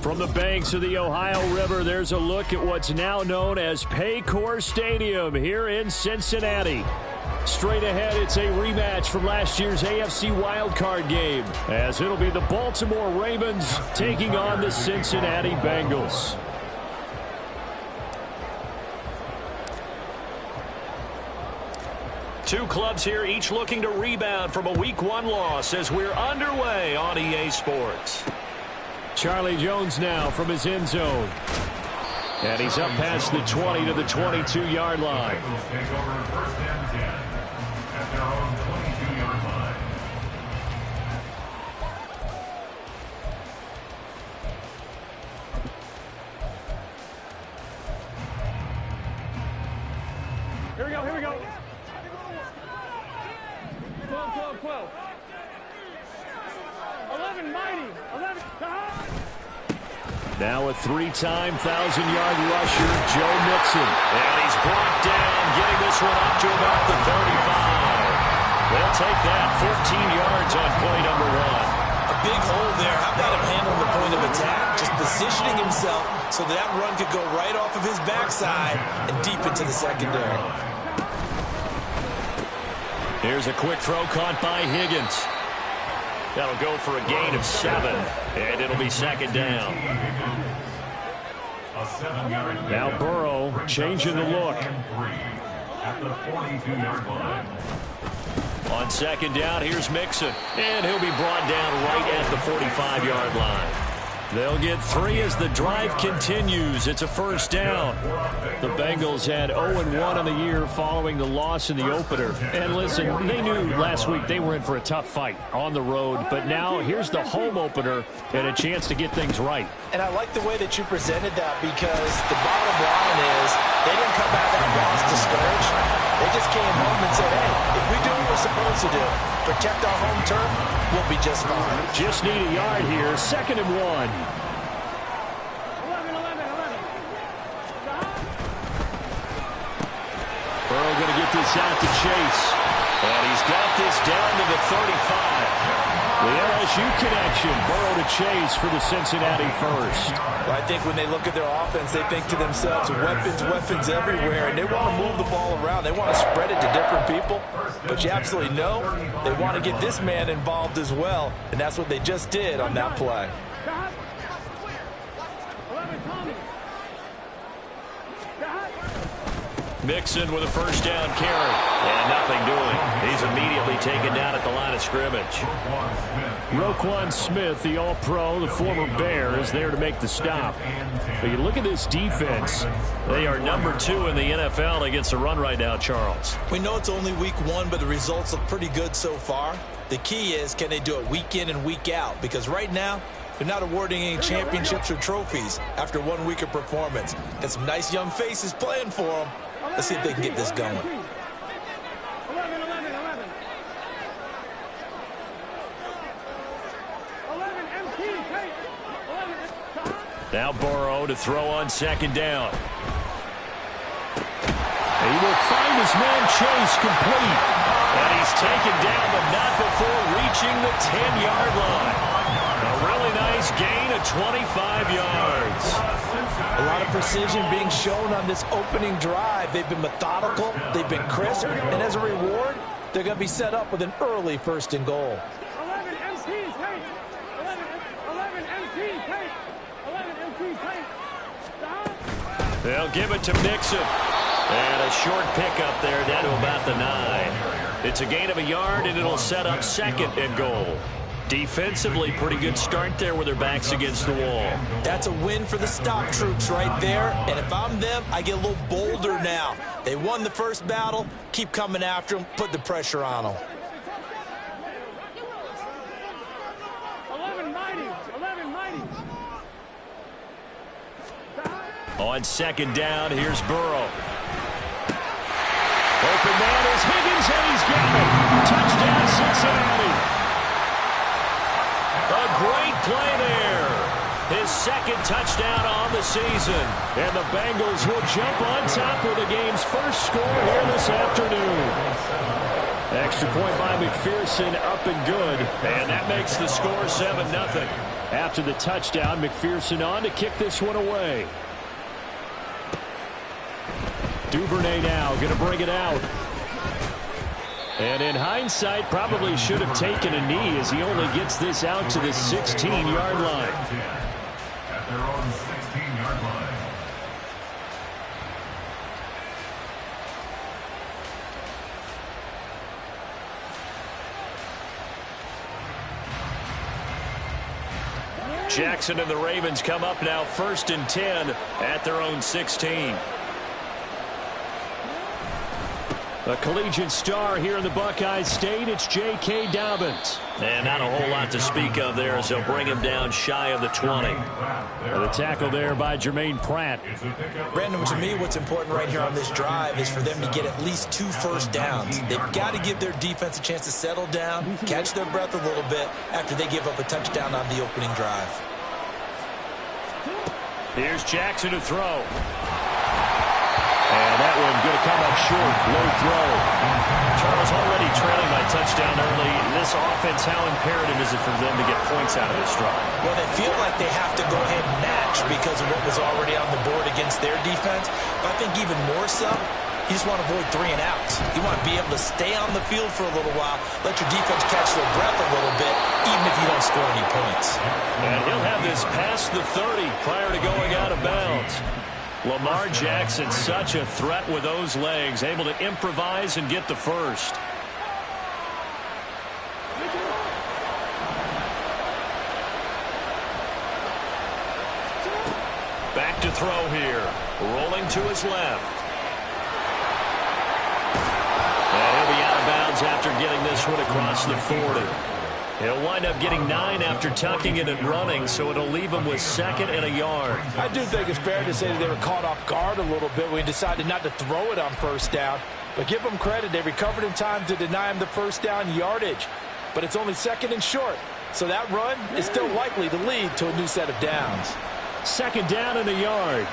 From the banks of the Ohio River, there's a look at what's now known as Paycor Stadium here in Cincinnati. Straight ahead, it's a rematch from last year's AFC wildcard game, as it'll be the Baltimore Ravens taking on the Cincinnati Bengals. Two clubs here, each looking to rebound from a Week 1 loss as we're underway on EA Sports. Charlie Jones now from his end zone. And he's up past the 20 to the 22-yard line. Here we go, here we go. 12, 12, 12. 11, mighty. 11, now a three-time 1,000-yard rusher, Joe Mixon. And he's brought down, getting this one up to about the 35. They'll take that 14 yards on play number 1. A big hole there. How about him handling the point of attack? Just positioning himself so that run could go right off of his backside and deep into the secondary. Here's a quick throw caught by Higgins. That'll go for a gain of 7, and it'll be second down. Now Burrow changing the look. At the 42-yard line. On second down, here's Mixon, and he'll be brought down right at the 45-yard line. They'll get 3 as the drive continues. It's a first down. The Bengals had 0-1 on the year following the loss in the opener. And listen, they knew last week they were in for a tough fight on the road. But now here's the home opener and a chance to get things right. And I like the way that you presented that, because the bottom line is they didn't come out of that loss discouraged. They just came home and said, hey, if we do what we're supposed to do, protect our home turf, we'll be just fine. Just need a yard here. 2nd and 1. Burrow going to get this out to Chase. And he's got this down to the 35. The LSU connection, Burrow to Chase for the Cincinnati first. Well, I think when they look at their offense, they think to themselves, weapons, weapons everywhere, and they want to move the ball around. They want to spread it to different people, but you absolutely know they want to get this man involved as well, and that's what they just did on that play. Mixon with a first down carry. And nothing doing. He's immediately taken down at the line of scrimmage. Roquan Smith, the All-Pro, the former Bear, is there to make the stop. But you look at this defense. They are number 2 in the NFL against the run right now, Charles. We know it's only week 1, but the results look pretty good so far. The key is, can they do it week in and week out? Because right now, they're not awarding any championships or trophies after 1 week of performance. Got some nice young faces playing for them. Let's see if they can get this going. 11, 11, 11. 11, MT, take. 11, now Burrow to throw on second down. He will find his man Chase complete. And he's taken down, but not before reaching the 10-yard line. A really nice gain of 25 yards. A lot of precision being shown on this opening drive. They've been methodical, they've been crisp, and as a reward, they're going to be set up with an early 1st and goal. 11 MT, take. 11 MT, take. 11 MT, take. They'll give it to Mixon. And a short pickup there down to about the 9. It's a gain of a yard, and it'll set up 2nd and goal. Defensively, pretty good start there with their backs against the wall. That's a win for the stop troops right there. And if I'm them, I get a little bolder now. They won the first battle. Keep coming after them. Put the pressure on them. 11 mighty. 11 mighty. On second down, here's Burrow. Open man is Higgins, and he's got it. Touchdown, Cincinnati. A great play there. His 2nd touchdown on the season. And the Bengals will jump on top with the game's first score here this afternoon. Extra point by McPherson, up and good. And that makes the score 7-0. After the touchdown, McPherson on to kick this one away. Duvernay now going to bring it out. And in hindsight, probably should have taken a knee as he only gets this out to the 16-yard line. At their own 16-yard line. Jackson and the Ravens come up now 1st and 10 at their own 16. A collegiate star here in the Buckeye State, it's J.K. Dobbins. And not a whole lot to speak of there as they'll bring him down shy of the 20. And the tackle there by Jermaine Pratt. Brandon, to me, what's important right here on this drive is for them to get at least 2 first downs. They've got to give their defense a chance to settle down, catch their breath a little bit after they give up a touchdown on the opening drive. Here's Jackson to throw. And that one going to come up short. Low throw. Charles, already trailing by touchdown early. This offense, how imperative is it for them to get points out of this drive? Well, they feel like they have to go ahead and match because of what was already on the board against their defense. But I think even more so, you just want to avoid 3 and outs. You want to be able to stay on the field for a little while, let your defense catch their breath a little bit, even if you don't score any points. And he'll have this past the 30 prior to going out of bounds. Lamar Jackson, such a threat with those legs, able to improvise and get the first. Back to throw here. Rolling to his left. And he'll be out of bounds after getting this one across the 40. He'll wind up getting 9 after tucking it and running, so it'll leave him with 2nd and a yard. I do think it's fair to say that they were caught off guard a little bit when he decided not to throw it on first down. But give them credit. They recovered in time to deny him the first down yardage. But it's only 2nd and short. So that run is still likely to lead to a new set of downs. 2nd down and a yard.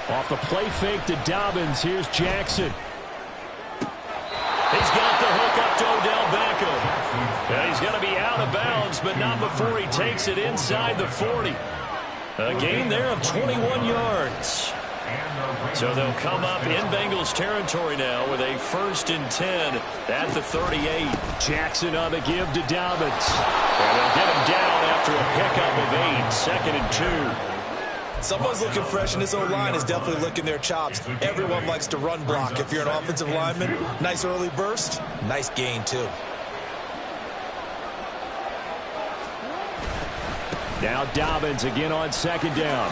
Off the play fake to Dobbins. Here's Jackson. He's got the hook up to Odell Beckham. And he's going to be out of bounds, but not before he takes it inside the 40. A gain there of 21 yards. So they'll come up in Bengals territory now with a 1st and 10 at the 38. Jackson on the give to Dobbins. And they'll get him down after a pickup of 8. 2nd and 2. Someone's looking fresh, and this O-line is definitely licking their chops. Everyone likes to run block. If you're an offensive lineman, nice early burst, nice gain, too. Now Dobbins again on 2nd down.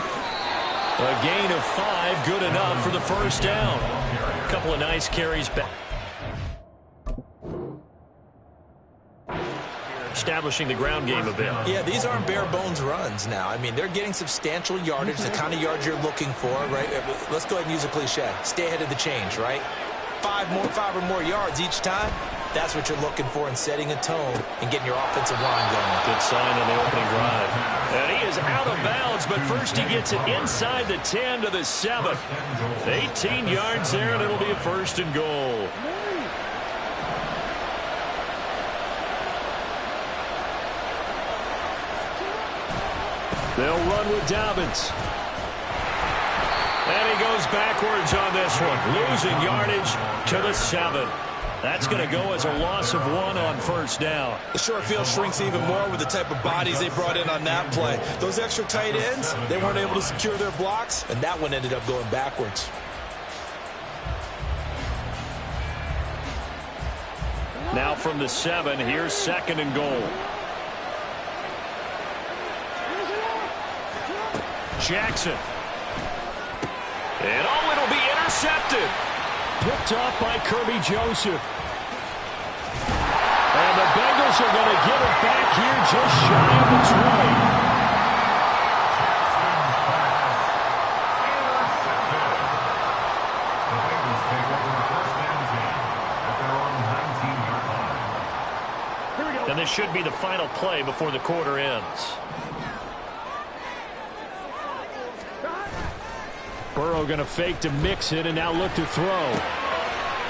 A gain of 5, good enough for the first down. A couple of nice carries back. Establishing the ground game a bit. Yeah, these aren't bare bones runs now. I mean, they're getting substantial yardage, the kind of yards you're looking for, right? Let's go ahead and use a cliche. Stay ahead of the change, right? 5 or more yards each time. That's what you're looking for in setting a tone and getting your offensive line going. Good sign on the opening drive. And he is out of bounds, but first he gets it inside the 10 to the 7. 18 yards there, and it'll be a 1st and goal. They'll run with Dobbins. And he goes backwards on this one, losing yardage to the 7. That's going to go as a loss of 1 on first down. The short field shrinks even more with the type of bodies they brought in on that play. Those extra tight ends, they weren't able to secure their blocks, and that one ended up going backwards. Now from the 7, here's 2nd and goal. Jackson. And oh, it'll be intercepted. Picked off by Kirby Joseph. And the Bengals are going to get it back here just shy of the 20. The Bengals take over 1st and 10 at their own 19-yard line. Here we go. And this should be the final play before the quarter ends. Burrow going to fake to Mixon and now look to throw.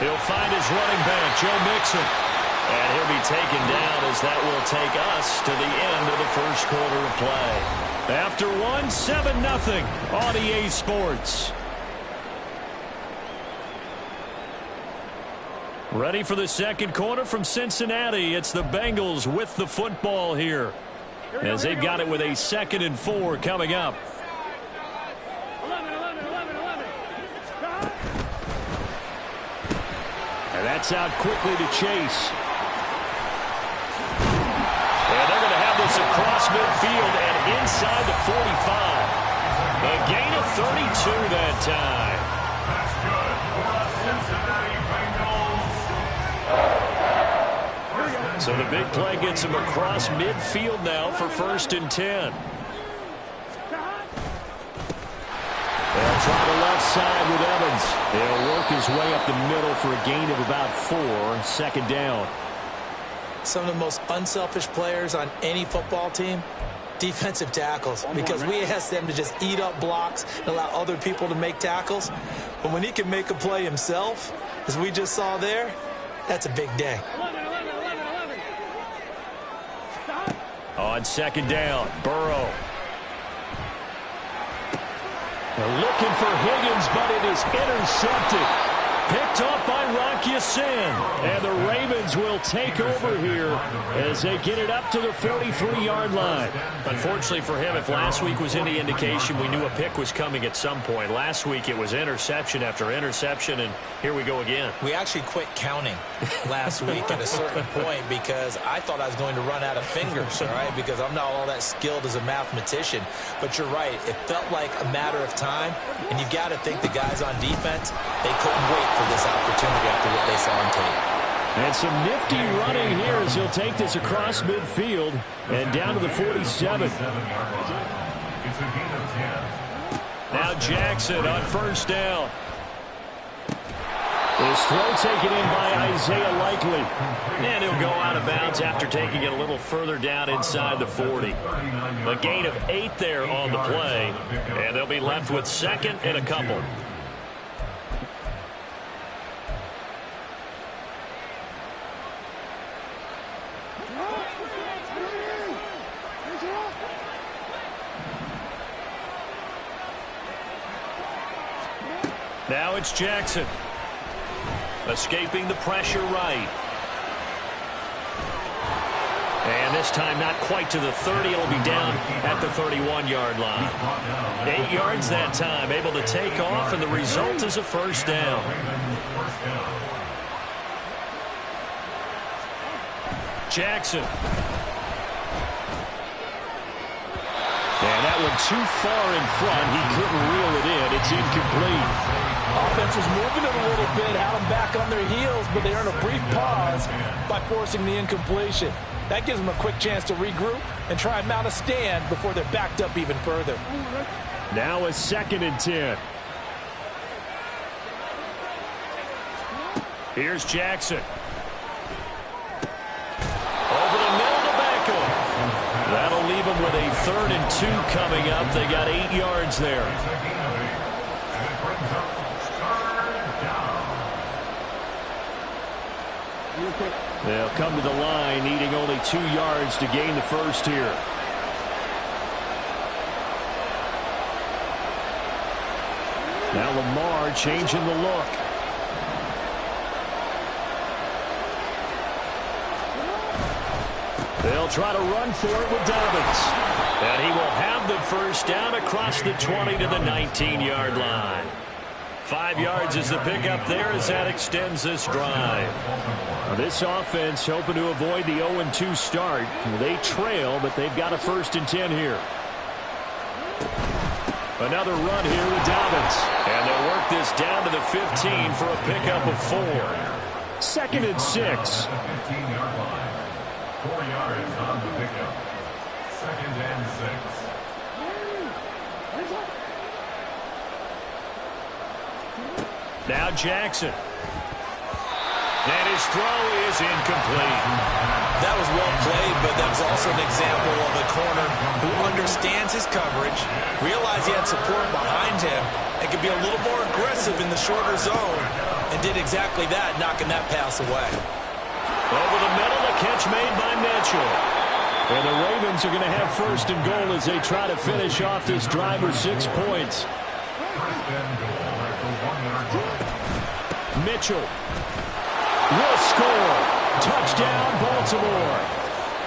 He'll find his running back, Joe Mixon. And he'll be taken down as that will take us to the end of the first quarter of play. After one, 7-0 on EA Sports. Ready for the second quarter from Cincinnati. It's the Bengals with the football here, as they've got it with a 2nd and 4 coming up. 11. And that's out quickly to Chase. And they're going to have this across midfield and inside the 45. A gain of 32 that time. That's good for the Cincinnati Bengals. So the big play gets him across midfield now for 1st and 10. They'll try the left side with Evans. He'll work his way up the middle for a gain of about 4, 2nd down. Some of the most unselfish players on any football team, defensive tackles, because we ask them to just eat up blocks and allow other people to make tackles. But when he can make a play himself, as we just saw there, that's a big day. 11. On 2nd down, Burrow. They're looking for Higgins, but it is intercepted. Picked up by Rock Ya-Sin. And the Ravens will take over here as they get it up to the 43-yard line. Unfortunately for him, if last week was any indication, we knew a pick was coming at some point. Last week it was interception after interception, and here we go again. We actually quit counting last week at a certain point because I thought I was going to run out of fingers, all right, because I'm not all that skilled as a mathematician. But you're right. It felt like a matter of time, and you got to think the guys on defense, they couldn't wait for this opportunity after what they saw on tape. And some nifty running here as he'll take this across midfield and down to the 47. It's a gain of 10. Now Jackson on 1st down. His throw taken in by Isaiah Likely. And he'll go out of bounds after taking it a little further down inside the 40. A gain of 8 there on the play. And they'll be left with 2nd and a couple. Now it's Jackson. Escaping the pressure right. And this time not quite to the 30. It'll be down at the 31-yard line. 8 yards that time. Able to take off, and the result is a 1st down. Jackson. And that one too far in front. He couldn't reel it in. It's incomplete. Offense was moving it a little bit, had them back on their heels, but they earned a brief pause by forcing the incompletion. That gives them a quick chance to regroup and try and mount a stand before they're backed up even further. Now a 2nd and 10. Here's Jackson. Over the middle to Beckham. That'll leave them with a 3rd and 2 coming up. They got 8 yards there. They'll come to the line, needing only 2 yards to gain the 1st here. Now Lamar changing the look. They'll try to run for it with Dobbins. And he will have the 1st down across the 20 to the 19-yard line. 5 yards is the pickup there as that extends this drive. Now this offense hoping to avoid the 0-2 start. They trail, but they've got a 1st and 10 here. Another run here with Dobbins. And they'll work this down to the 15 for a pickup of 4. 2nd and 6. 15-yard line. 4 yards on the pickup. 2nd and 6. Now Jackson. And his throw is incomplete. That was well played, but that was also an example of a corner who understands his coverage, realized he had support behind him, and could be a little more aggressive in the shorter zone, and did exactly that, knocking that pass away. Over the middle, the catch made by Mitchell. And the Ravens are going to have first and goal as they try to finish off this drive with 6 points. Mitchell will score. Touchdown, Baltimore.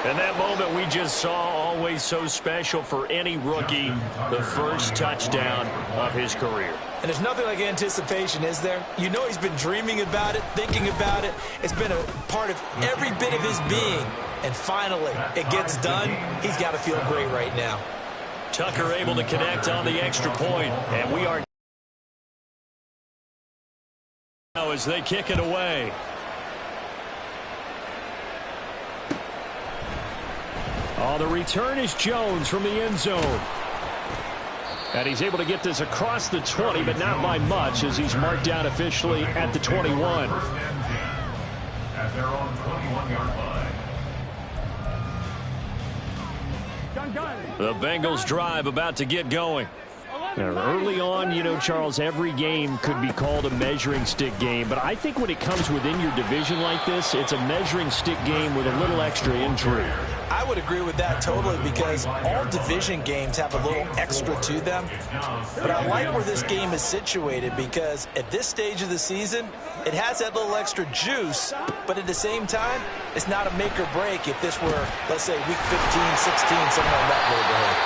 And that moment we just saw, always so special for any rookie, the first touchdown of his career. And there's nothing like anticipation, is there? You know he's been dreaming about it, thinking about it. It's been a part of every bit of his being. And finally, it gets done. He's got to feel great right now. Tucker able to connect on the extra point. And we are now as they kick it away. Oh, the return is Jones from the end zone. And he's able to get this across the 20, but not by much as he's marked down officially at the 21. At their own 21-yard line. The Bengals drive about to get going. Now, early on, you know, Charles, every game could be called a measuring stick game, but I think when it comes within your division like this, it's a measuring stick game with a little extra intrigue. I would agree with that totally because all division games have a little extra to them. But I like where this game is situated because at this stage of the season, it has that little extra juice, but at the same time, it's not a make or break if this were, let's say, week 15, 16, somewhere in that neighborhood.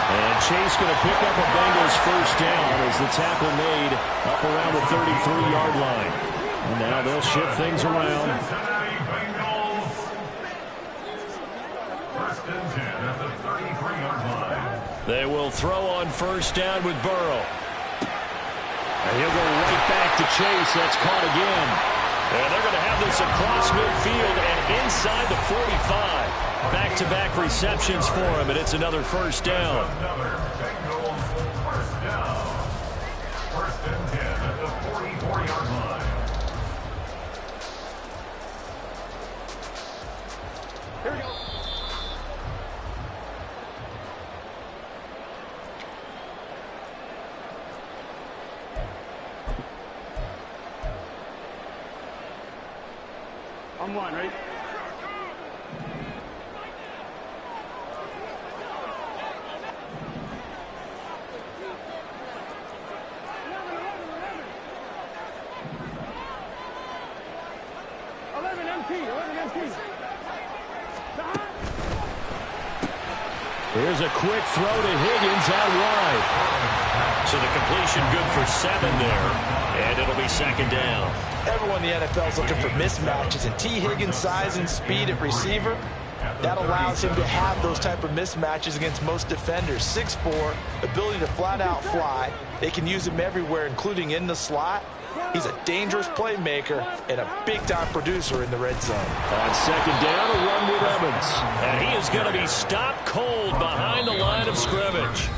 And Chase going to pick up a Bengals first down as the tackle made up around the 33-yard line. And now they'll shift things around. Cincinnati Bengals. First and 10 at the 33-yard line. They will throw on first down with Burrow. And he'll go right back to Chase. That's caught again. And they're going to have this across midfield and inside the 45. Back-to-back receptions for him, and it's another first down. Another Bengals first down. First and 10 at the 44-yard line. Here we go. I'm one, right? Here's a quick throw to Higgins out wide. So the completion good for 7 there, and it'll be second down. Everyone in the NFL is looking for mismatches, and T. Higgins' size and speed at receiver, that allows him to have those type of mismatches against most defenders. 6'4", ability to flat-out fly. They can use him everywhere, including in the slot. He's a dangerous playmaker and a big-time producer in the red zone. On second down, a run with Evans. And he is going to be stopped cold behind the line of scrimmage.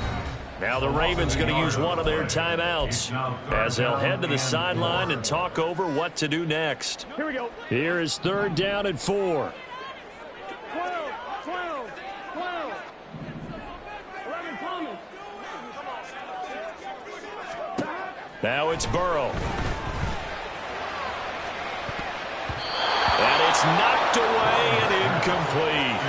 Now the Ravens going to use one of their timeouts as they'll head to the sideline and talk over what to do next. Here we go. Here is third down and 4. 12, 12, 12. 11 Thomas. Now it's Burrow. And it's knocked away and incomplete.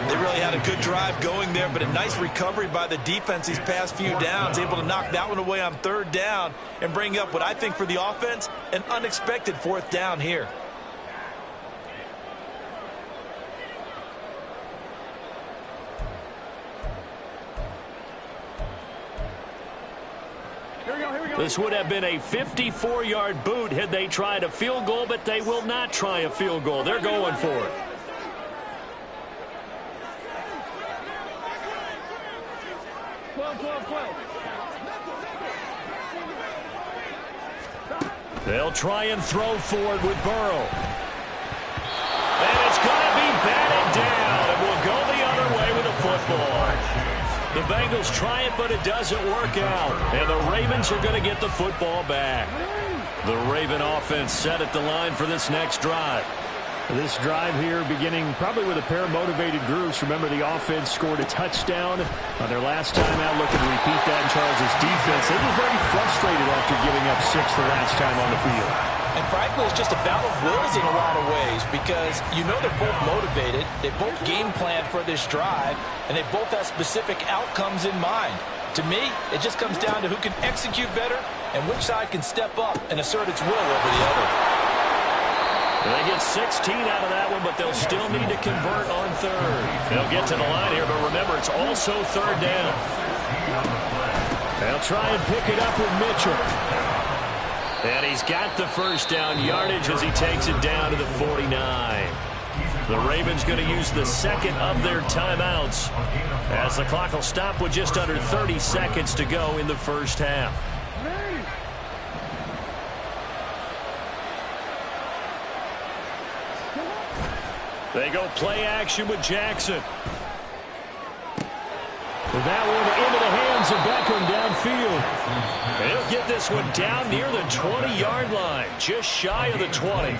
They really had a good drive going there, but a nice recovery by the defense these past few downs, able to knock that one away on third down and bring up what I think for the offense, an unexpected fourth down here. This would have been a 54-yard boot had they tried a field goal, but they will not try a field goal. They're going for it. They'll try and throw forward with Burrow. And it's going to be batted down, and we'll go the other way with the football. The Bengals try it, but it doesn't work out. And the Ravens are going to get the football back. The Raven offense set at the line for this next drive. This drive here beginning probably with a pair of motivated groups. Remember, the offense scored a touchdown on their last time out. Looking to repeat that in Charles's defense. They were very frustrated after giving up 6 the last time on the field. And frankly, it's just a battle of wills in a lot of ways because you know they're both motivated. They both game planned for this drive, and they both have specific outcomes in mind. To me, it just comes down to who can execute better and which side can step up and assert its will over the other. They get 16 out of that one, but they'll still need to convert on third. They'll get to the line here, but remember, it's also third down. They'll try and pick it up with Mitchell. And he's got the first down yardage as he takes it down to the 49. The Ravens going to use the second of their timeouts as the clock will stop with just under 30 seconds to go in the first half. They go play action with Jackson. With that one into the hands of Beckham downfield. He'll get this one down near the 20-yard line, just shy of the 20.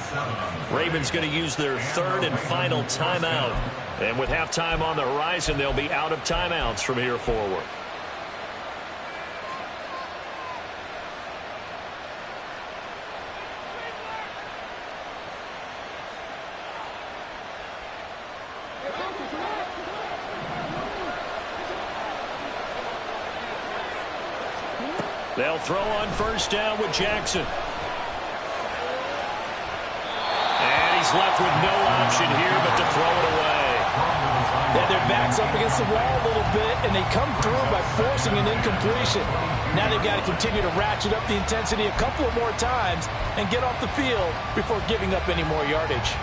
Ravens going to use their third and final timeout. And with halftime on the horizon, they'll be out of timeouts from here forward. They'll throw on first down with Jackson. And he's left with no option here but to throw it away. Yeah, their back's up against the wall a little bit, and they come through by forcing an incompletion. Now they've got to continue to ratchet up the intensity a couple of more times and get off the field before giving up any more yardage.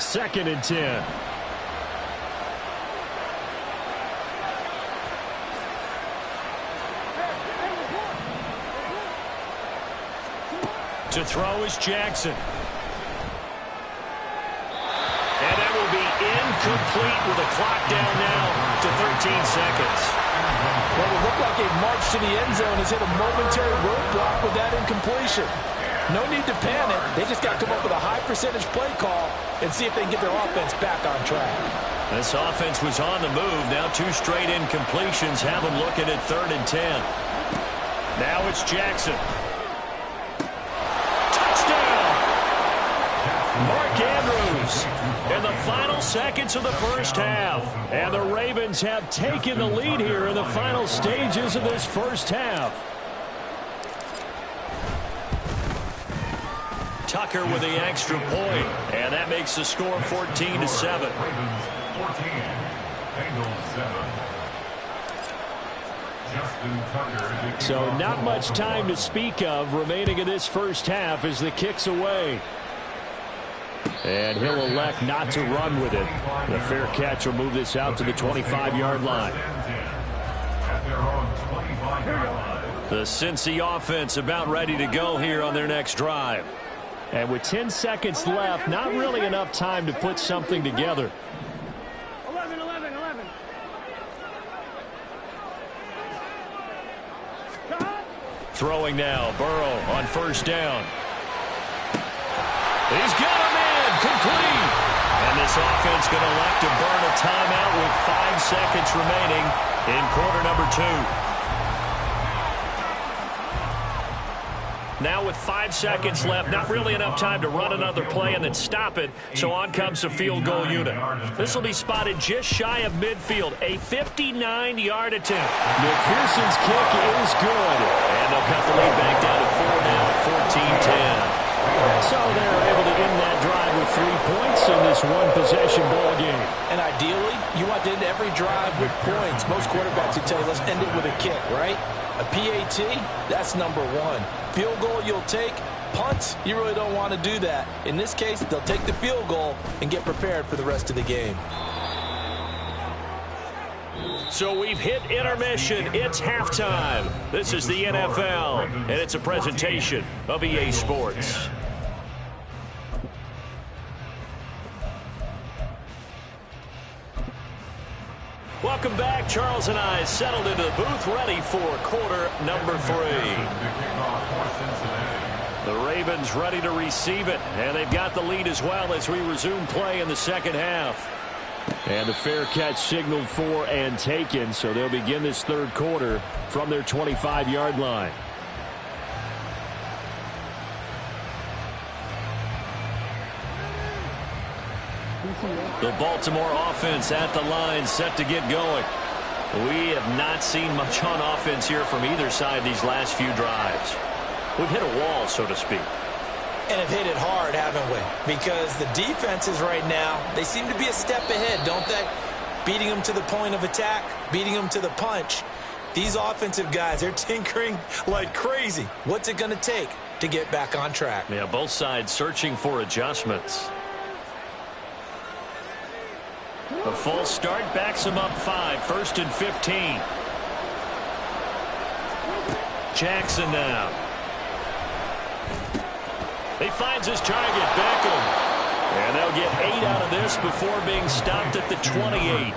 Second and 10. To throw is Jackson. And that will be incomplete with the clock down now to 13 seconds. Well, it looked like a march to the end zone has hit a momentary roadblock with that incompletion. No need to panic. They just got to come up with a high percentage play call and see if they can get their offense back on track. This offense was on the move. Now two straight incompletions have them looking at 3rd and 10. Now it's Jackson. Mark Andrews in the final seconds of the first half. And the Ravens have taken the lead here in the final stages of this first half. Tucker with the extra point, and that makes the score 14-7. Ravens 14, Bengals 7. Justin Tucker. So not much time to speak of remaining in this first half as the kick's away. And he'll elect not to run with it. The fair catch will move this out to the 25-yard line. The Cincy offense about ready to go here on their next drive. And with 10 seconds left, not really enough time to put something together. 11. Throwing now, Burrow on first down. He's got a man, complete. And this offense going to elect to burn a timeout with 5 seconds remaining in quarter number 2. Now with 5 seconds left, not really enough time to run another play and then stop it, so on comes the field goal unit. This will be spotted just shy of midfield, a 59-yard attempt. McPherson's kick is good, and they'll cut the lead back down to 4 now at 14-10. So they're able to end that drive with 3 points in this one-possession ball game. And ideally, you want to end every drive with points. Most quarterbacks would tell you, let's end it with a kick, right? A PAT, that's number 1. Field goal you'll take. Punts, you really don't want to do that. In this case, they'll take the field goal and get prepared for the rest of the game. So we've hit intermission. It's halftime. This is the NFL, and it's a presentation of EA Sports. Welcome back. Charles and I settled into the booth, ready for quarter number 3. The Ravens ready to receive it, and they've got the lead as well as we resume play in the second half. And the fair catch signaled for and taken, so they'll begin this third quarter from their 25-yard line. The Baltimore offense at the line, set to get going. We have not seen much on offense here from either side these last few drives. We've hit a wall, so to speak. And have hit it hard, haven't we? Because the defenses right now, they seem to be a step ahead, don't they? Beating them to the point of attack, beating them to the punch. These offensive guys, they're tinkering like crazy. What's it going to take to get back on track? Yeah, both sides searching for adjustments. A false start backs him up 5, 1st and 15. Jackson now. He finds his target, Beckham. And they'll get 8 out of this before being stopped at the 28.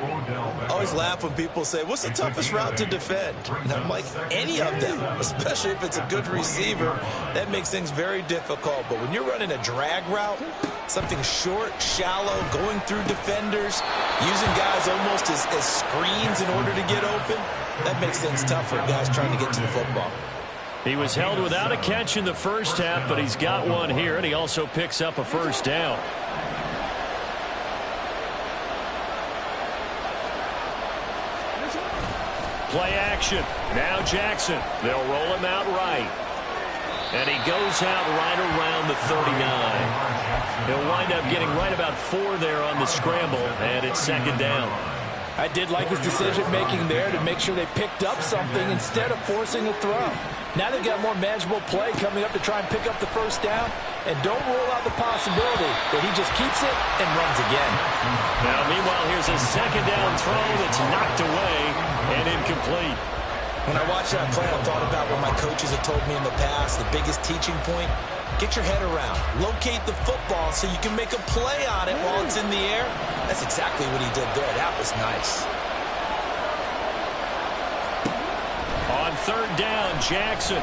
I always laugh when people say, what's the toughest route to defend? And I'm like, any of them, especially if it's a good receiver. That makes things very difficult. But when you're running a drag route, something short, shallow, going through defenders, using guys almost as screens in order to get open, that makes things tough for guys trying to get to the football. He was held without a catch in the first half, but he's got one here, and he also picks up a first down. Play action. Now Jackson. They'll roll him out right. And he goes out right around the 39. He'll wind up getting right about 4 there on the scramble, and it's 2nd down. I did like his decision-making there to make sure they picked up something instead of forcing a throw. Now they've got more manageable play coming up to try and pick up the first down. And don't rule out the possibility that he just keeps it and runs again. Now, meanwhile, here's a 2nd down throw that's knocked away and incomplete. When I watched that play, I thought about what my coaches have told me in the past. The biggest teaching point, get your head around. Locate the football so you can make a play on it while it's in the air. That's exactly what he did there. That was nice. On 3rd down, Jackson.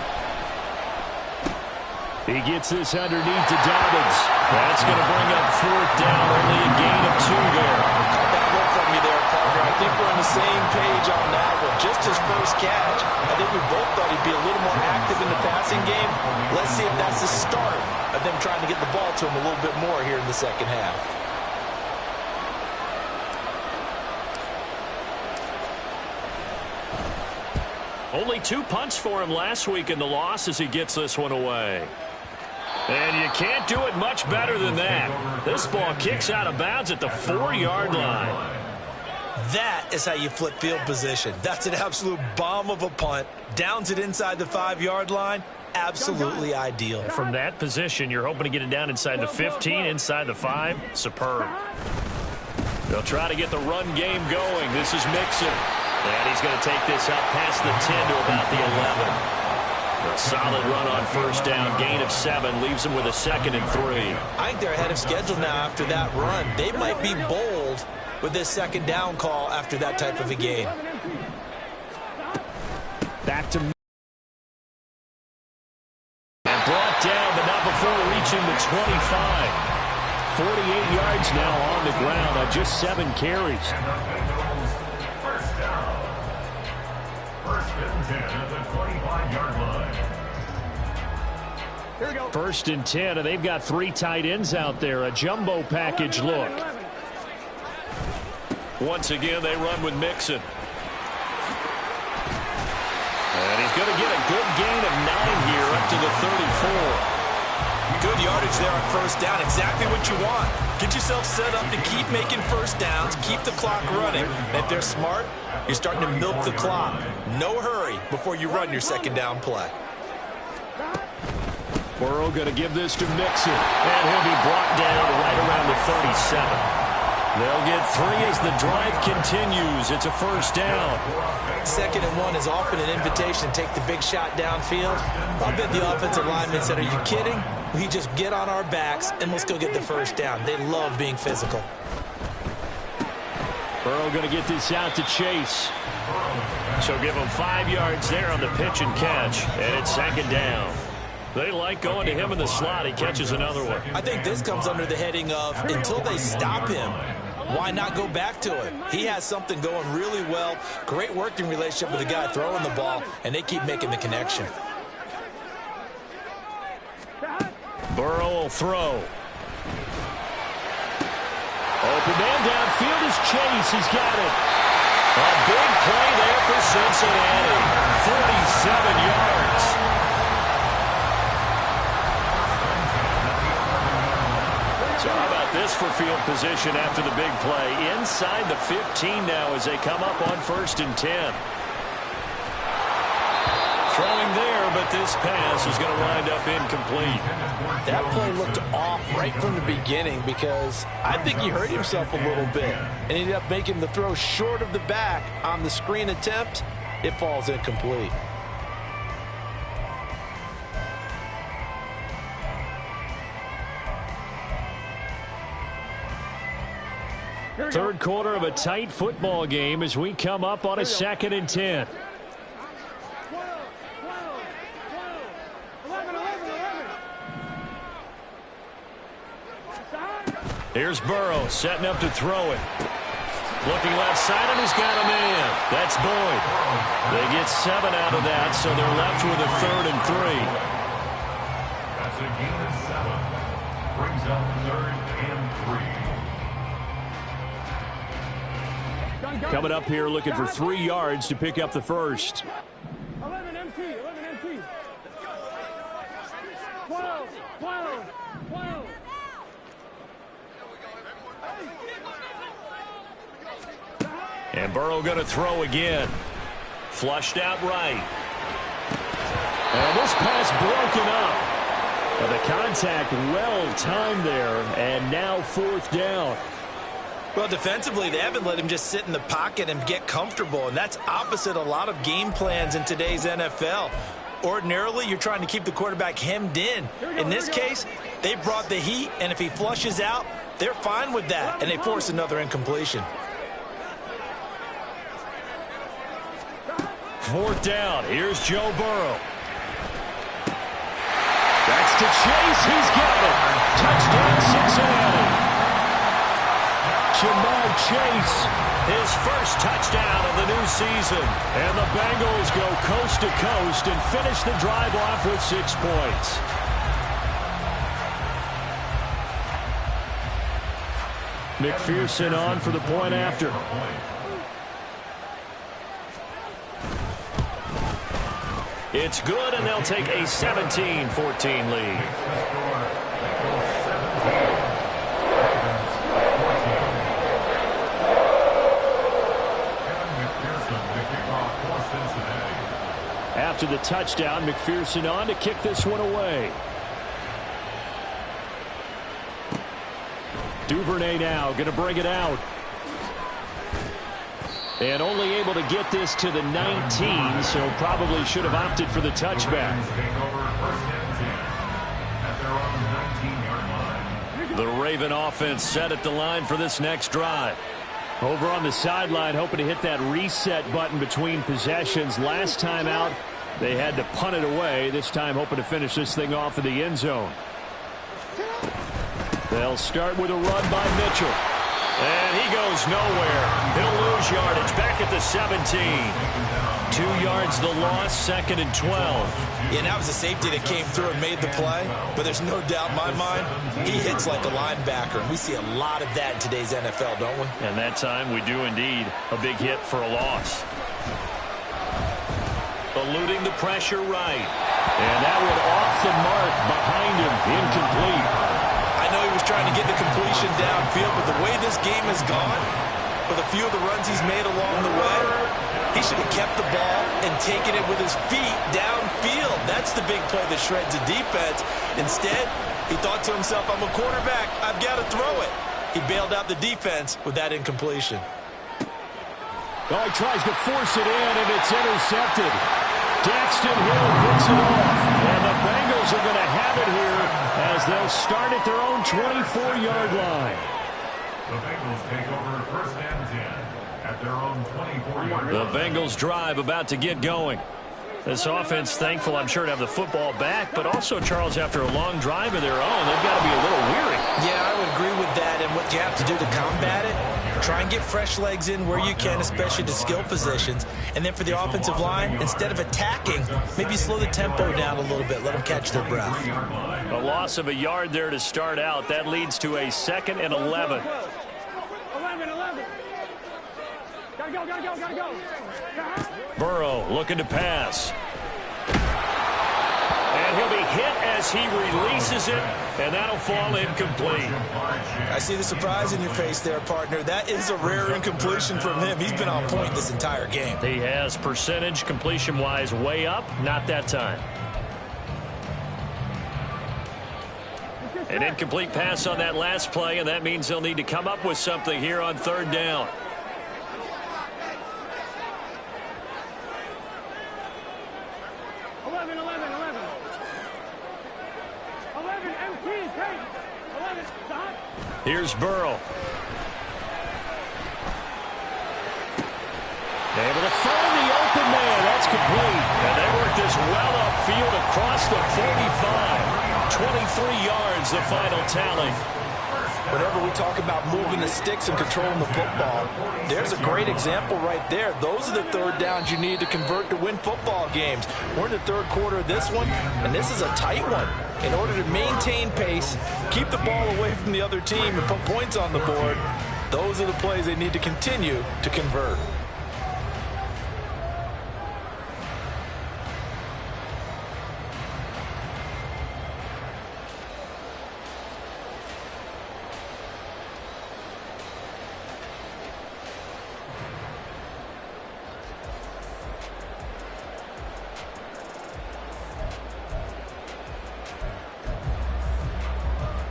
He gets this underneath to Dobbins. That's going to bring up 4th down, only a gain of 2 there. That look from you there, partner. I think we're on the same page on that one. Just his first catch. I think we both thought he'd be a little more active in the passing game. Let's see if that's the start of them trying to get the ball to him a little bit more here in the second half. Only 2 punts for him last week in the loss as he gets this one away. And you can't do it much better than that. This ball kicks out of bounds at the 4-yard line. That is how you flip field position. That's an absolute bomb of a punt. Downs it inside the 5-yard line. Absolutely ideal. From that position, you're hoping to get it down inside the 15, inside the 5. Superb. They'll try to get the run game going. This is Mixon. And he's going to take this out past the 10 to about the 11. A solid run on 1st down, gain of 7, leaves him with a 2nd and 3. I think they're ahead of schedule now after that run. They might be bold with this 2nd down call after that type of a game. Back to and brought down, but not before reaching the 25. 48 yards now on the ground on just 7 carries. First down. 1st and 10 at the 25-yard line. Here we go. 1st and 10, and they've got 3 tight ends out there. A jumbo package look. Once again, they run with Mixon. And he's going to get a good gain of 9 here up to the 34. Good yardage there on 1st down. Exactly what you want. Get yourself set up to keep making 1st downs, keep the clock running. And if they're smart, you're starting to milk the clock. No hurry before you run your 2nd down play. Burrow going to give this to Mixon. And he'll be brought down right around the 37. They'll get 3 as the drive continues. It's a 1st down. 2nd and 1 is often an invitation to take the big shot downfield. I bet the offensive lineman said, are you kidding? We just get on our backs and let's go get the 1st down. They love being physical. Burrow going to get this out to Chase. So give him 5 yards there on the pitch and catch. And it's 2nd down. They like going to him in the slot. He catches another one. I think this comes under the heading of until they stop him, why not go back to it? He has something going really well. Great working relationship with the guy throwing the ball, and they keep making the connection. Burrow will throw. Open man downfield is Chase. He's got it. A big play there for Cincinnati. 47 yards. So how about this for field position after the big play? Inside the 15 now as they come up on 1st and 10. Throwing there, but this pass is going to wind up incomplete. That play looked off right from the beginning because I think he hurt himself a little bit and ended up making the throw short of the back on the screen attempt. It falls incomplete. Third quarter of a tight football game as we come up on a 2nd and 10. Here's Burrow setting up to throw it. Looking left side, and he's got a man. That's Boyd. They get 7 out of that, so they're left with a 3rd and 3. That's a gain of 7. Brings up 3rd and 3. Coming up here looking for 3 yards to pick up the first. 11 MT, 11 MT. 12, 12, 12. And Burrow going to throw again. Flushed out right. And this pass broken up. But the contact well timed there. And now 4th down. Well, defensively, they haven't let him just sit in the pocket and get comfortable, and that's opposite a lot of game plans in today's NFL. Ordinarily, you're trying to keep the quarterback hemmed in. In this case, they brought the heat, and if he flushes out, they're fine with that, and they force another incompletion. 4th down. Here's Joe Burrow. That's to Chase. He's got it. Touchdown, Cincinnati. Ja'Marr Chase, his first touchdown of the new season. And the Bengals go coast to coast and finish the drive off with 6 points. McPherson on for the point after. It's good, and they'll take a 17-14 lead. After the touchdown, McPherson on to kick this one away. Duvernay now going to bring it out. And only able to get this to the 19, so probably should have opted for the touchback. The Raven offense set at the line for this next drive. Over on the sideline, hoping to hit that reset button between possessions. Last time out, they had to punt it away. This time hoping to finish this thing off in the end zone. They'll start with a run by Mitchell. And he goes nowhere. He'll lose yardage back at the 17. 2 yards the loss, 2nd and 12. Yeah, that was a safety that came through and made the play. But there's no doubt in my mind, he hits like a linebacker. And we see a lot of that in today's NFL, don't we? And that time we do indeed. A big hit for a loss. Eluding the pressure right. And that one off the mark behind him. Incomplete. I know he was trying to get the completion downfield, but the way this game has gone, with a few of the runs he's made along the way, he should have kept the ball and taken it with his feet downfield. That's the big play that shreds the defense. Instead, he thought to himself, I'm a quarterback, I've got to throw it. He bailed out the defense with that incompletion. Oh, he tries to force it in, and it's intercepted. Daxton Hill picks it off, and the Bengals are going to have it here as they'll start at their own 24-yard line. The Bengals take over 1st and 10 at their own 24-yard line. The Bengals drive about to get going. This offense thankful, I'm sure, to have the football back, but also, Charles, after a long drive of their own, they've got to be a little weary. Yeah, I would agree with that, and what you have to do to combat it Try and get fresh legs in where you can, especially to skill positions. And then for the offensive line, instead of attacking, maybe slow the tempo down a little bit. Let them catch their breath. A loss of a yard there to start out. That leads to a 2nd and 11. 11. Gotta go. Burrow looking to pass. And he'll be hit as he releases it, and that'll fall incomplete. I see the surprise in your face there, partner. That is a rare incompletion from him. He's been on point this entire game. He has percentage completion-wise way up, not that time. An incomplete pass on that last play, and that means they'll need to come up with something here on 3rd down. Here's Burrow. Able to find the open man. That's complete. And they work this well upfield across the 45. 23 yards, the final tally. Whenever we talk about moving the sticks and controlling the football, there's a great example right there. Those are the 3rd downs you need to convert to win football games. We're in the 3rd quarter of this one, and this is a tight one. In order to maintain pace, keep the ball away from the other team, and put points on the board, those are the plays they need to continue to convert.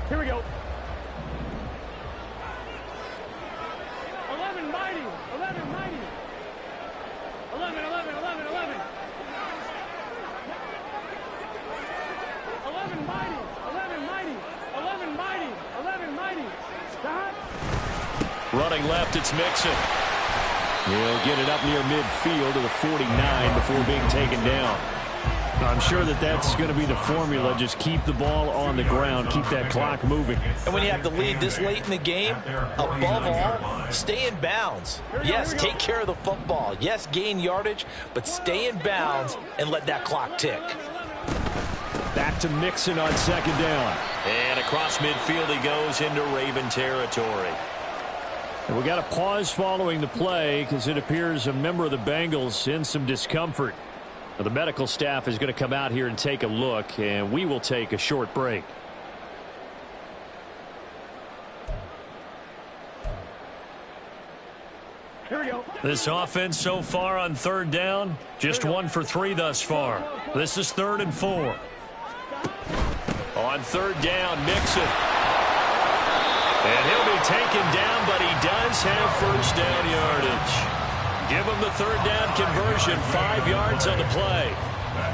Here we go. 11 mighty. 11 mighty. 11. 11 mighty. 11 mighty. Stop. Running left, it's Mixon. He'll get it up near midfield to the 49 before being taken down. I'm sure that's going to be the formula. Just keep the ball on the ground. Keep that clock moving. And when you have the lead this late in the game, above all, stay in bounds. Yes, take care of the football. Yes, gain yardage, but stay in bounds and let that clock tick. Back to Mixon on 2nd down. And across midfield he goes into Raven territory. And we got a pause following the play because it appears a member of the Bengals in some discomfort. The medical staff is going to come out here and take a look, and we will take a short break. Here we go. This offense so far on 3rd down, just 1 for 3 thus far. This is 3rd and 4. On 3rd down, Mixon. And he'll be taken down, but he does have 1st down yardage. Give him the 3rd down conversion, 5 yards on the play.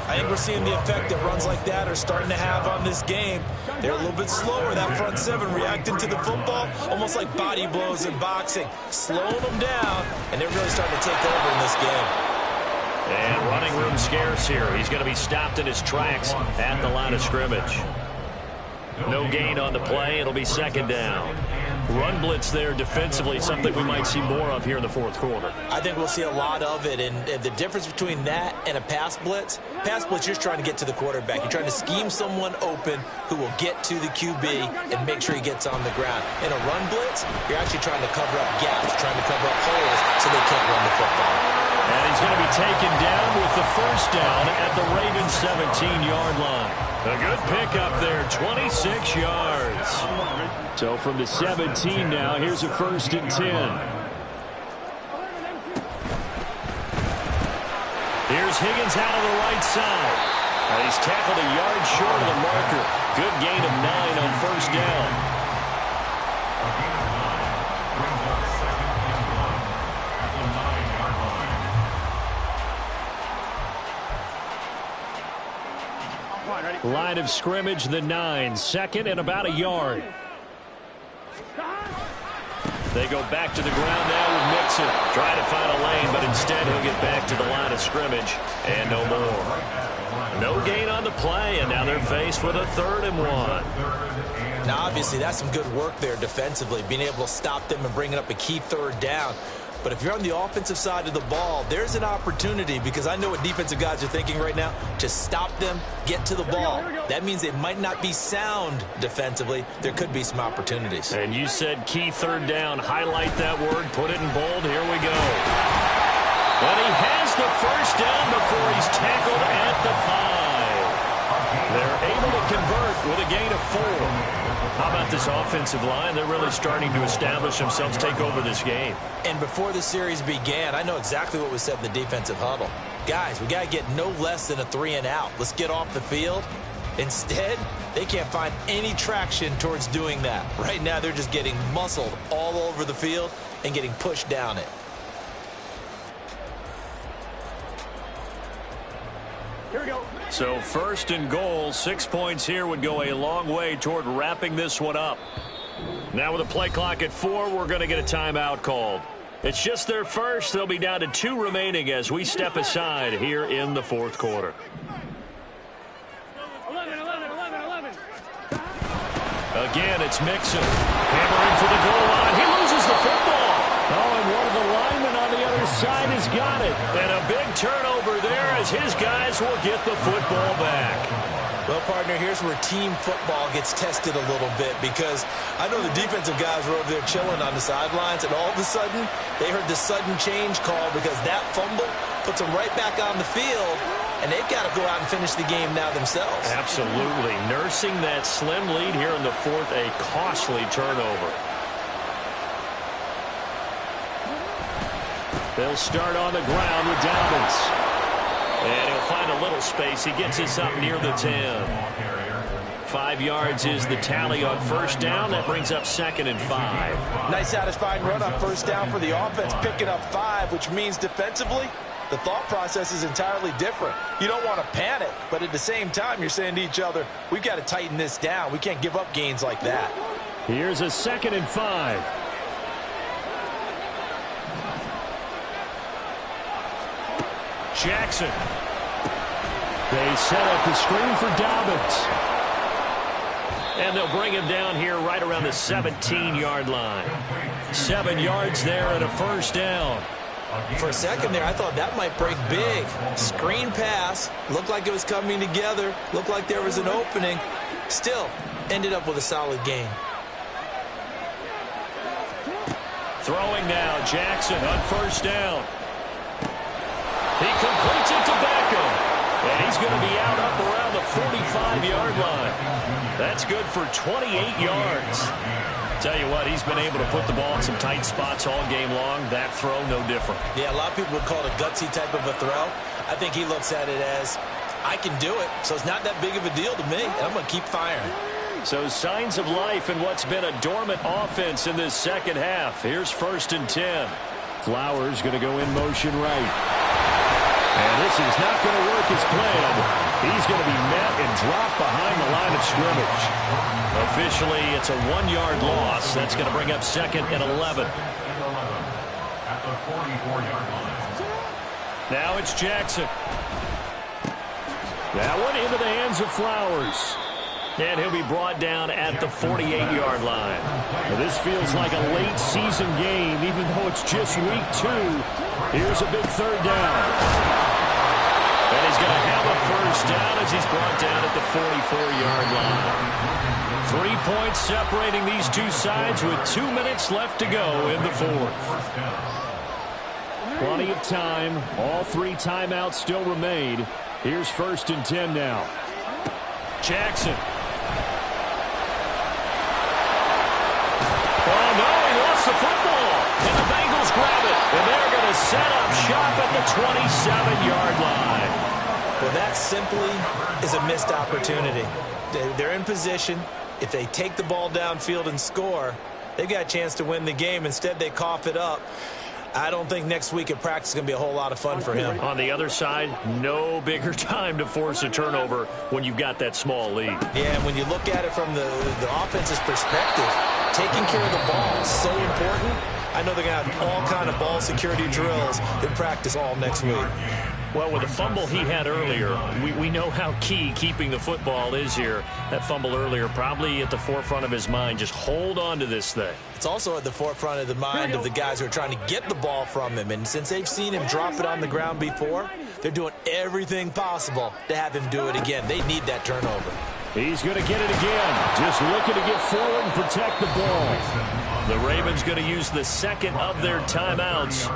I think we're seeing the effect that runs like that are starting to have on this game. They're a little bit slower, that front 7 reacting to the football, almost like body blows in boxing, slowing them down, and they're really starting to take over in this game. And running room scarce here. He's going to be stopped in his tracks at the line of scrimmage. No gain on the play. It'll be 2nd down. Run blitz there defensively, something we might see more of here in the 4th quarter. I think we'll see a lot of it, and the difference between that and a pass blitz, you're just trying to get to the quarterback. You're trying to scheme someone open who will get to the QB and make sure he gets on the ground. In a run blitz, you're actually trying to cover up gaps, trying to cover up holes so they can't run the football. And he's going to be taken down with the 1st down at the Ravens 17-yard line. A good pickup there, 26 yards. So from the 17 now, here's a 1st and 10. Here's Higgins out of the right side. And he's tackled a yard short of the marker. Good gain of 9 on 1st down. Line of scrimmage, the 9. 2nd and about a yard. They go back to the ground now with Mixon. Try to find a lane, but instead he'll get back to the line of scrimmage. And no more. No gain on the play, and now they're faced with a 3rd and 1. Now, obviously, that's some good work there defensively, being able to stop them and bringing up a key 3rd down. But if you're on the offensive side of the ball, there's an opportunity, because I know what defensive guys are thinking right now. Just stop them, get to the ball. That means they might not be sound defensively. There could be some opportunities. And you said key 3rd down. Highlight that word. Put it in bold. Here we go. And he has the 1st down before he's tackled at the 5. They're able to convert with a gain of 4. How about this offensive line? They're really starting to establish themselves, take over this game. And before the series began, I know exactly what was said in the defensive huddle. Guys, we got to get no less than a 3 and out. Let's get off the field. Instead, they can't find any traction towards doing that. Right now, they're just getting muscled all over the field and getting pushed down it. Here we go. So 1st and goal, 6 points here would go a long way toward wrapping this one up. Now with a play clock at 4, we're going to get a timeout called. It's just their first. They'll be down to 2 remaining as we step aside here in the 4th quarter. 11. Again, it's Mixon. Hammering for the goal line. He loses the football. Oh, and one of the linemen on the other side has got it. And a big turnover there as his guys will get the football back. Well, partner, here's where team football gets tested a little bit, because I know the defensive guys were over there chilling on the sidelines, and all of a sudden, they heard the sudden change call because that fumble puts them right back on the field, and they've got to go out and finish the game now themselves. Absolutely. Nursing that slim lead here in the 4th, a costly turnover. They'll start on the ground with Dobbins. And he'll find a little space. He gets us up near the 10. 5 yards is the tally on 1st down. That brings up 2nd and 5. Nice satisfying run on 1st down for the offense, picking up 5, which means defensively, the thought process is entirely different. You don't want to panic, but at the same time, you're saying to each other, we've got to tighten this down. We can't give up gains like that. Here's a 2nd and 5. Jackson. They set up the screen for Dobbins. And they'll bring him down here right around the 17-yard line. 7 yards there and a 1st down. For a second there, I thought that might break big. Screen pass. Looked like it was coming together. Looked like there was an opening. Still, ended up with a solid game. Throwing now, Jackson on 1st down. He completes it to Beckham. And he's going to be out up around the 45-yard line. That's good for 28 yards. Tell you what, he's been able to put the ball in some tight spots all game long. That throw, no different. Yeah, a lot of people would call it a gutsy type of a throw. I think he looks at it as, I can do it, so it's not that big of a deal to me, and I'm going to keep firing. So signs of life in what's been a dormant offense in this 2nd half. Here's 1st and 10. Flowers going to go in motion right. And this is not going to work as planned. He's going to be met and dropped behind the line of scrimmage. Officially, it's a 1-yard loss. That's going to bring up 2nd and 11. At the 44-yard line. Now it's Jackson. That one into the hands of Flowers. And he'll be brought down at the 48-yard line. Now, this feels like a late season game, even though it's just week 2. Here's a big 3rd down. And he's going to have a 1st down as he's brought down at the 44-yard line. 3 points separating these two sides with 2 minutes left to go in the 4th. Plenty of time. All 3 timeouts still remain. Here's 1st and 10 now. Jackson. Oh, no, he lost the football. And the Bengals grab it. And they're going to set up shop at the 27-yard line. Well, that simply is a missed opportunity. They're in position. If they take the ball downfield and score, they've got a chance to win the game. Instead, they cough it up. I don't think next week at practice is going to be a whole lot of fun for him. On the other side, no bigger time to force a turnover when you've got that small lead. Yeah, and when you look at it from the offense's perspective, taking care of the ball is so important. I know they're going to have all kind of ball security drills in practice all next week. Well, with the fumble he had earlier, we know how key keeping the football is here. That fumble earlier probably at the forefront of his mind. Just hold on to this thing. It's also at the forefront of the mind of the guys who are trying to get the ball from him. And since they've seen him drop it on the ground before, they're doing everything possible to have him do it again. They need that turnover. He's going to get it again. Just looking to get forward and protect the ball. The Ravens going to use the second of their timeouts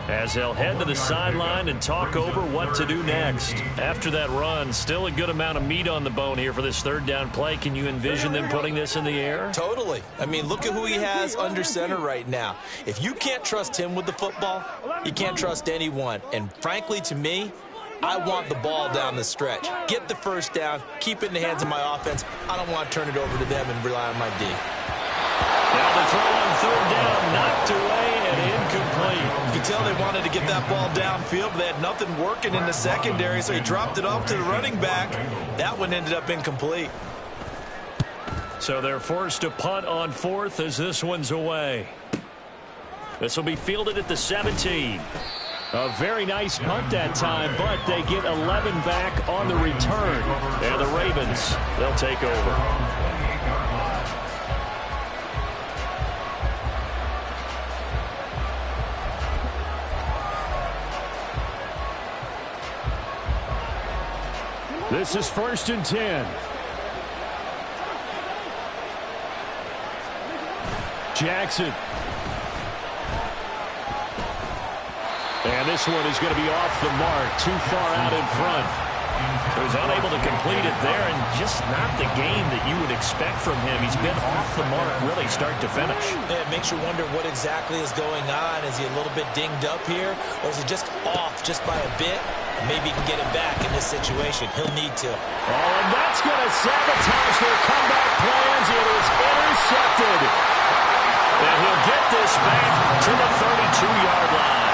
as they'll head to the sideline and talk over what to do next. After that run, still a good amount of meat on the bone here for this third down play. Can you envision them putting this in the air? Totally. I mean, look at who he has under center right now. If you can't trust him with the football, you can't trust anyone. And frankly, to me, I want the ball down the stretch. Get the first down, keep it in the hands of my offense. I don't want to turn it over to them and rely on my D. Now the throw on third down, knocked away and incomplete. You can tell they wanted to get that ball downfield, but they had nothing working in the secondary, so he dropped it off to the running back. That one ended up incomplete. So they're forced to punt on fourth as this one's away. This will be fielded at the 17. A very nice punt that time, but they get 11 back on the return. And the Ravens, they'll take over. This is 1st and 10. Jackson. And this one is going to be off the mark, too far out in front. So he's unable to complete it there, and just not the game that you would expect from him. He's been off the mark really start to finish. Yeah, it makes you wonder what exactly is going on. Is he a little bit dinged up here, or is he just off just by a bit? Maybe he can get it back in this situation. He'll need to. Oh, and that's going to sabotage their comeback plans. It is intercepted. And he'll get this back to the 32-yard line.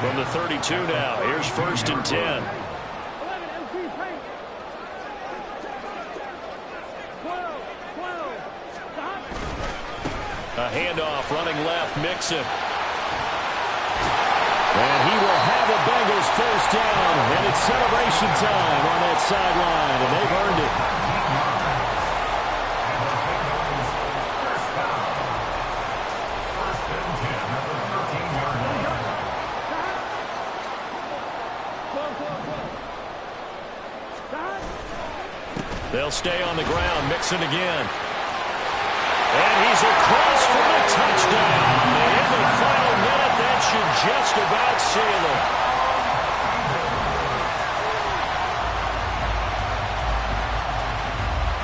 From the 32 now, here's 1st and 10. A handoff running left, Mixon. And he will have the Bengals first down, and it's celebration time on that sideline, and they've earned it. They'll stay on the ground. Mixon again. And he's across for the touchdown. In the final minute, that should just about seal it.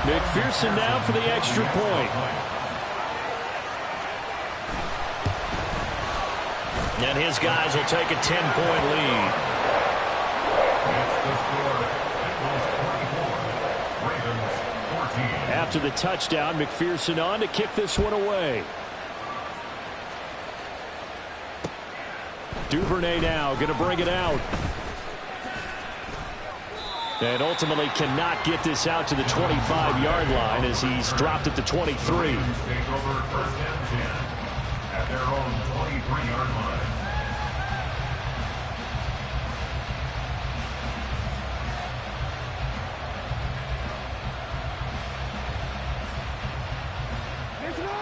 McPherson now for the extra point. And his guys will take a 10-point lead. After the touchdown, McPherson on to kick this one away. Duvernay now going to bring it out. And ultimately cannot get this out to the 25-yard line as he's dropped at the 23. Take over 1st and 10 at their own 23-yard line.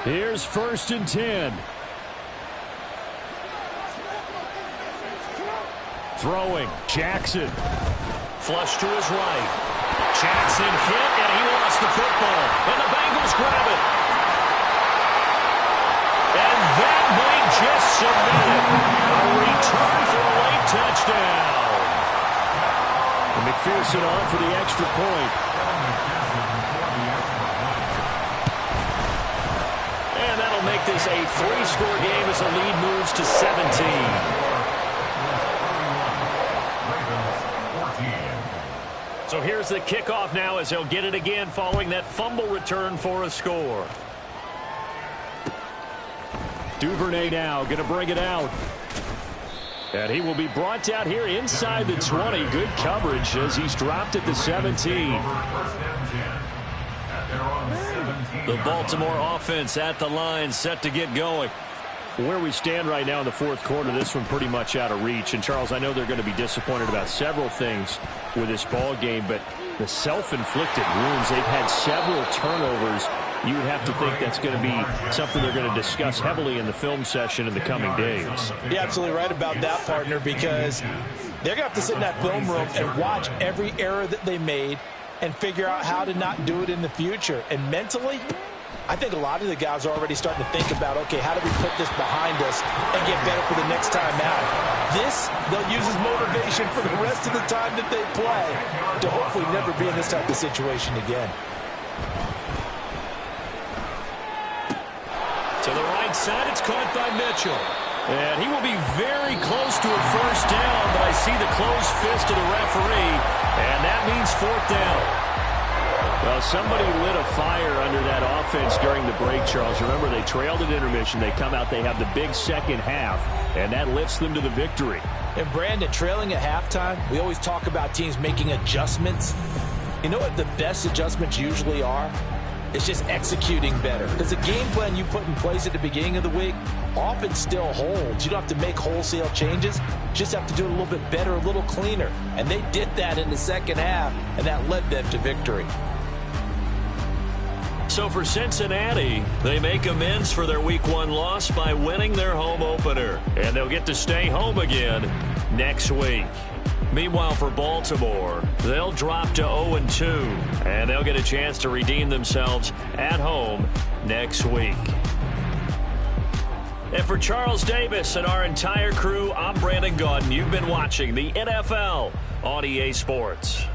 Here's 1st and 10. Throwing, Jackson. Flush to his right. Jackson hit, and he lost the football. And the Bengals grab it. And that might just submit it. A return for a late touchdown. And McPherson on for the extra point. And that'll make this a 3-score game as the lead moves to 17. So here's the kickoff now as he'll get it again following that fumble return for a score. Duvernay now going to bring it out. And he will be brought down here inside the 20. Good coverage as he's dropped at the 17. The Baltimore offense at the line, set to get going. Where we stand right now in the fourth quarter, this one pretty much out of reach. And, Charles, I know they're going to be disappointed about several things with this ball game, but the self-inflicted wounds, they've had several turnovers. You would have to think that's going to be something they're going to discuss heavily in the film session in the coming days. You're absolutely right about that, partner, because they're going to have to sit in that film room and watch every error that they made and figure out how to not do it in the future. And mentally, I think a lot of the guys are already starting to think about, okay, how do we put this behind us and get better for the next time out? This, they'll use as motivation for the rest of the time that they play to hopefully never be in this type of situation again. To the right side, it's caught by Mitchell. And he will be very close to a first down, but I see the closed fist of the referee, and that means fourth down. Well, somebody lit a fire under that offense during the break, Charles. Remember, they trailed at intermission. They come out, they have the big second half, and that lifts them to the victory. And, Brandon, trailing at halftime, we always talk about teams making adjustments. You know what the best adjustments usually are? It's just executing better. Because the game plan you put in place at the beginning of the week often still holds. You don't have to make wholesale changes. You just have to do it a little bit better, a little cleaner. And they did that in the second half, and that led them to victory. So for Cincinnati, they make amends for their Week 1 loss by winning their home opener. And they'll get to stay home again next week. Meanwhile, for Baltimore, they'll drop to 0-2, and they'll get a chance to redeem themselves at home next week. And for Charles Davis and our entire crew, I'm Brandon Gaudin. You've been watching the NFL on EA Sports.